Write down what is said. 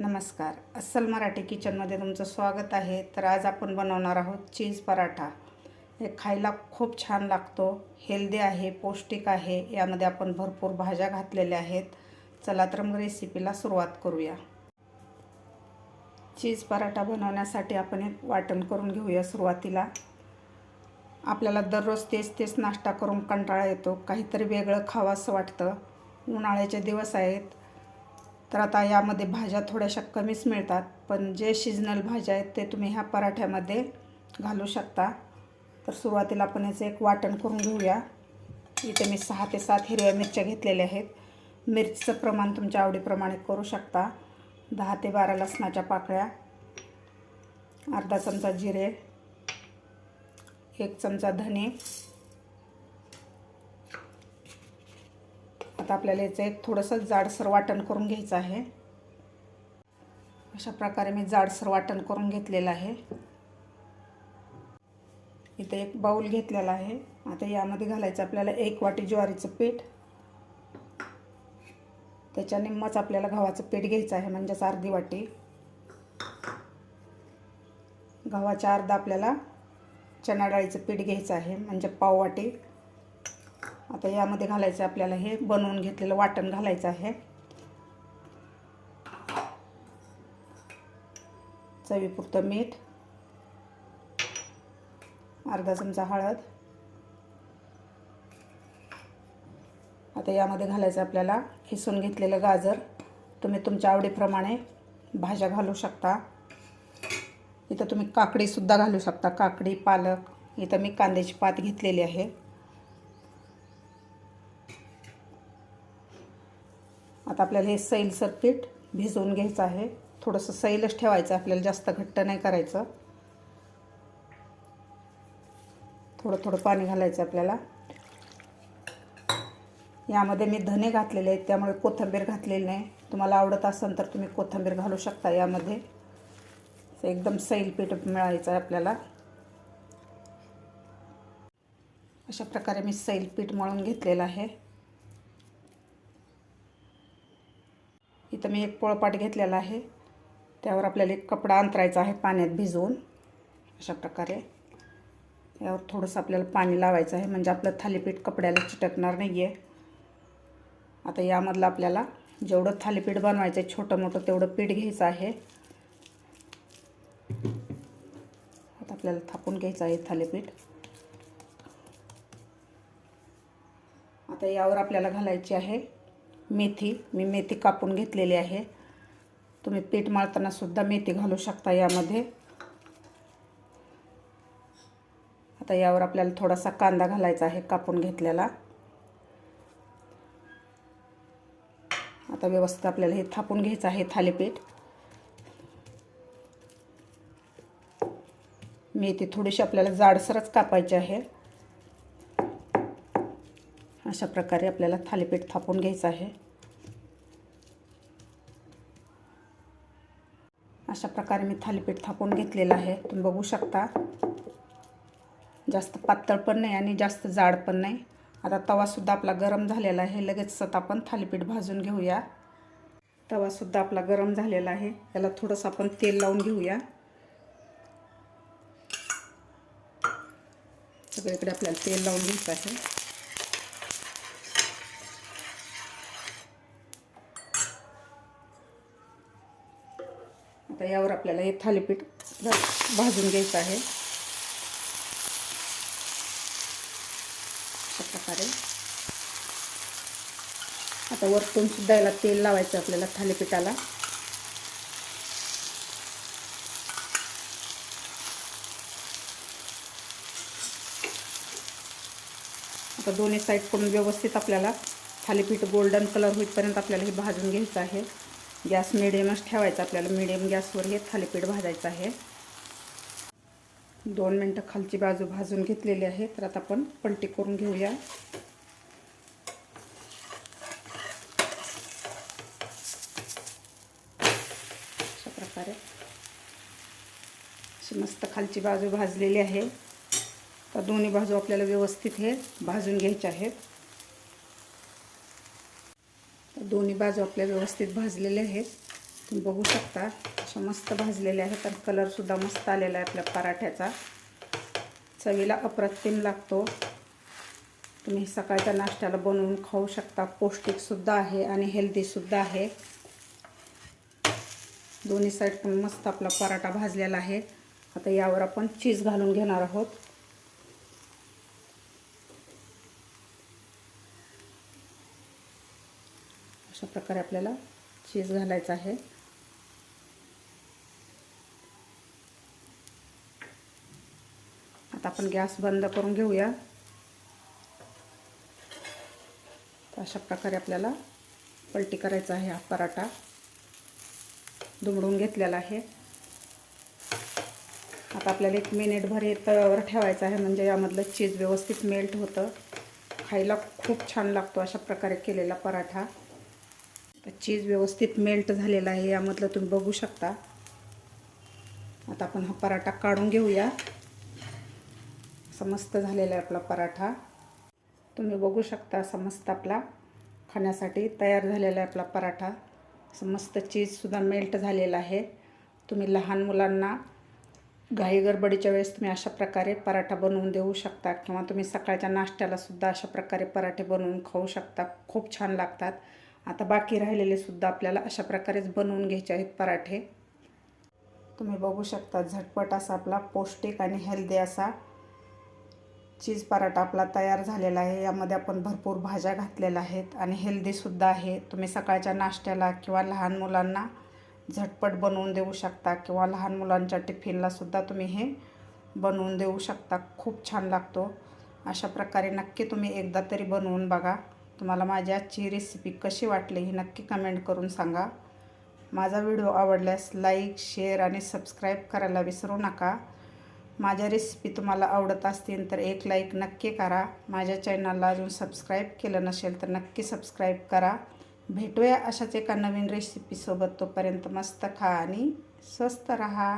नमस्कार. अस्सल मराठी किचनमध्ये तुमचं स्वागत आहे. तर आज आपण बनवणार आहोत चीज पराठा. हे खायला खूप छान लागतो, हेल्दी आहे, पौष्टिक आहे. यामध्ये आपण भरपूर भाज्या घातलेल्या आहेत. चला तर मग रेसिपीला सुरुवात करूया. चीज पराठा बनवण्यासाठी आपण एक वाटण करून घेऊया. सुरुवातीला आपल्याला दररोज तेच नाश्ता करून कंटाळा येतो, काहीतरी वेगळं खावंसं वाटतं. उन्हाळ्याचे दिवस आहेत, तर आता यामध्ये भाज्या थोड्याशा कमीच मिळतात, पण जे सीजनल भाज्या आहेत ते तुम्ही ह्या पराठ्यामध्ये घालू शकता. तर सुरुवातीला आपण याचं एक वाटण करून घेऊया. इथे मी 6 ते 7 हिरव्या मिरच्या घेतलेल्या आहेत. मिरचीचं प्रमाण तुमच्या आवडीप्रमाणे करू शकता. 10 ते 12 लसणाच्या पाकळ्या, अर्धा चमचा जिरे, 1 चमचा धने. आता आपल्याला याचं एक थोडंसं जाडसर वाटण करून घ्यायचं आहे. अशा प्रकारे मी जाडसर वाटण करून घेतलेलं आहे. इथे एक बाउल घेतलेला आहे. आता यामध्ये घालायचं आपल्याला 1 वाटी ज्वारीचं पीठ. त्याच्या निम्मच आपल्याला गव्हाचं पीठ घ्यायचं आहे, म्हणजेच अर्धी वाटी. गव्हाच्या अर्धा आपल्याला चणा डाळीचं पीठ घ्यायचं आहे, म्हणजे पाव वाटी. आता यामध्ये घालायचं आपल्याला हे बनवून घेतलेलं वाटण घालायचं आहे. चवीपुरतं मीठ, अर्धा चमचा हळद. आता यामध्ये घालायचं आपल्याला खिसून घेतलेलं गाजर. तुम्ही तुमच्या आवडीप्रमाणे भाज्या घालू शकता. इथं तुम्ही काकडीसुद्धा घालू शकता, काकडी, पालक. इथं मी कांद्याची पात घेतलेली आहे. आता आपल्याला हे सैलसर पीठ भिजवून घ्यायचं आहे. थोडंसं सैलच ठेवायचं, आपल्याला जास्त घट्ट नाही करायचं. थोडं पाणी घालायचं आपल्याला. यामध्ये मी धने घातलेले आहेत, त्यामुळे कोथिंबीर घातलेली नाही. तुम्हाला आवडत असेल तर तुम्ही कोथिंबीर घालू शकता यामध्ये. एकदम सैल पीठ मिळायचं आहे आपल्याला. अशा प्रकारे मी सैल पीठ मळून घेतलेलं आहे. इथं मी एक पोळपाट घेतलेला आहे. त्यावर आपल्याला एक कपडा अंतरायचा आहे पाण्यात भिजवून. अशा प्रकारे यावर थोडंसं आपल्याला पाणी लावायचं आहे, म्हणजे आपलं थालीपीठ कपड्याला चिटकणार नाही आहे. आता यामधलं आपल्याला जेवढं थालीपीठ बनवायचं आहे, छोटं मोठं तेवढं पीठ घ्यायचं आहे. आता आपल्याला थापून घ्यायचं आहे थालीपीठ. आता यावर आपल्याला घालायची आहे मेथी. मी मेथी कापून घेतलेली आहे. तुम्ही पीठ मळताना सुद्धा मेथी घालू शकता यामध्ये. आता यावर आपल्याला थोडासा कांदा घालायचा आहे, कापून घेतलेला. आता व्यवस्थित आपल्याला हे थापून घ्यायचं आहे थालीपीठ. मेथी थोडीशी आपल्याला जाडसरच कापायची आहे. अशा प्रकारे आपल्याला थालीपीठ थापून घ्यायचं आहे. अशा प्रकारे मी थालीपीठ थापून घेतलेलं आहे. तुम्ही बघू शकता, जास्त पातळ पण नाही आणि जास्त जाड पण नाही. आता तवासुद्धा आपला गरम झालेला आहे. लगेच आपण थालीपीठ भाजून घेऊया. तवासुद्धा आपला गरम झालेला आहे. याला थोडंसं आपण तेल लावून घेऊया. सगळीकडे आपल्याला तेल लावून घ्यायचं आहे. आता यावर आपल्याला हे थालीपीठ भाजून घ्यायचं आहे. अशा प्रकारे आता वरतून सुद्धा याला तेल लावायचं आपल्याला थालीपीठाला. आता दोन्ही साईडकडून व्यवस्थित आपल्याला थालीपीठ गोल्डन कलर होईपर्यंत आपल्याला हे भाजून घ्यायचं आहे. गॅस मिडियमच ठेवायचा आपल्याला. मिडियम गॅसवर हे थालीपीठ भाजायचं आहे. 2 मिनटं खालची बाजू भाजून घेतलेली आहे. तर आता आपण पलटी करून घेऊया. अशा प्रकारे अशी मस्त खालची बाजू भाजलेली आहे. तर दोन्ही बाजू आपल्याला व्यवस्थित हे भाजून घ्यायचे आहेत. दोन्ही बाजू आपल्या व्यवस्थित भाजलेले आहेत. तुम्ही बघू शकता अशा मस्त भाजलेल्या आहेत आणि कलरसुद्धा मस्त आलेला आहे आपल्या पराठ्याचा. चवीला अप्रतिम लागतो. तुम्ही सकाळच्या नाश्त्याला बनवून खाऊ शकता. पौष्टिकसुद्धा आहे आणि हेल्दीसुद्धा आहे. दोन्ही साईड मस्त आपला पराठा भाजलेला आहे. आता यावर आपण चीज घालून घेणार आहोत. अशा प्रकारे आपल्याला चीज घालायचं आहे. आता आपण गॅस बंद करून घेऊया. तर अशा प्रकारे आपल्याला पलटी करायचा आहे. हा पराठा दुमडून घेतलेला आहे. आता आपल्याला 1 मिनिटभर तव्यावर ठेवायचं आहे, म्हणजे यामधलं चीज व्यवस्थित मेल्ट होतं. खायला खूप छान लागतो अशा प्रकारे केलेला पराठा. तर चीज व्यवस्थित मेल्ट झालेला आहे यामधलं तुम्ही बघू शकता. आता आपण हा पराठा काढून घेऊया. मस्त झालेला आहे आपला पराठा. तुम्ही बघू शकता मस्त आपला खाण्यासाठी तयार झालेला आहे आपला पराठा. मस्त चीजसुद्धा मेल्ट झालेला आहे. तुम्ही लहान मुलांना घाई गडबडीच्या वेळेस तुम्ही अशा प्रकारे पराठा बनवून देऊ शकता, किंवा तुम्ही सकाळच्या नाश्त्यालासुद्धा अशा प्रकारे पराठे बनवून खाऊ शकता. खूप छान लागतात. आता बाकी राहिलेलेसुद्धा आपल्याला अशा प्रकारेच बनवून घ्यायचे आहेत पराठे. तुम्ही बघू शकता झटपट असा आपला पौष्टिक आणि हेल्दी असा चीज पराठा आपला तयार झालेला आहे. यामध्ये आपण भरपूर भाज्या घातलेल्या आहेत आणि हेल्दीसुद्धा आहे. तुम्ही सकाळच्या नाश्त्याला किंवा लहान मुलांना झटपट बनवून देऊ शकता, किंवा लहान मुलांच्या टिफिनलासुद्धा तुम्ही हे बनवून देऊ शकता. खूप छान लागतो. अशा प्रकारे नक्की तुम्ही एकदा तरी बनवून बघा. तुम्हाला माझी आजची रेसिपी कशी वाटली ही नक्की कमेंट करून सांगा. माझा व्हिडिओ आवडल्यास लाईक, शेअर आणि सबस्क्राईब करायला विसरू नका. माझ्या रेसिपी तुम्हाला आवडत असतील तर एक लाईक नक्की करा. माझ्या चॅनलला अजून सबस्क्राईब केलं नसेल तर नक्की सबस्क्राईब करा. भेटूया अशाच एका नवीन रेसिपीसोबत. तोपर्यंत मस्त खा आणि स्वस्त रहा.